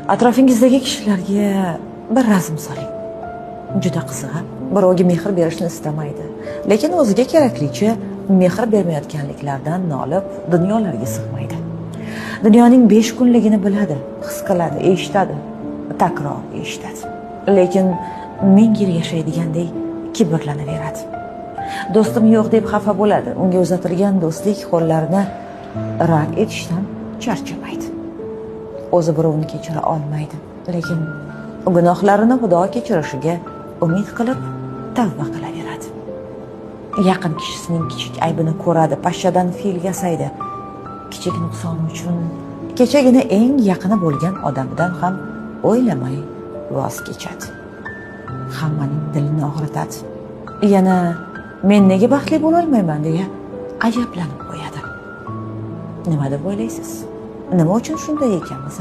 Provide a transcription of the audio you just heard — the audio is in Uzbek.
Atrofingizdagi kishilarga bir razm soling. Juda qiziq. Birovga mehr berishni istamaydi, lekin o'ziga keraklicha mehr bermayotganliklaridan nolib dunyolarga sig'maydi. Dunyoning 5 kunligini biladi, his qiladi, eshitadi, takror eshitadi. Lekin 1000 yil yashaydigandek kibrlanaveradi. Do'stim yo'q deb xafa bo'ladi. Unga uzatilgan do'stlik qo'llarini rad etishdan charchamaydi. O'zi birovni kechira olmaydi, lekin gunohlarini Xudo kechirishiga umid qilib tavba qilaveradi. Yaqin kishisining kichik aybini ko'radi, pashshadan fil yasaydi. Kichik nuqsoni uchun kechagina eng yaqini bo'lgan odamidan ham o'ylamay voz kechadi. Hammaning dilini og'ritadi. Yana men nega baxtli bo'la olmayman deya ajablanib qo'yadi. Nima deb o'ylaysiz? Nima uchun shunday ekanmiz?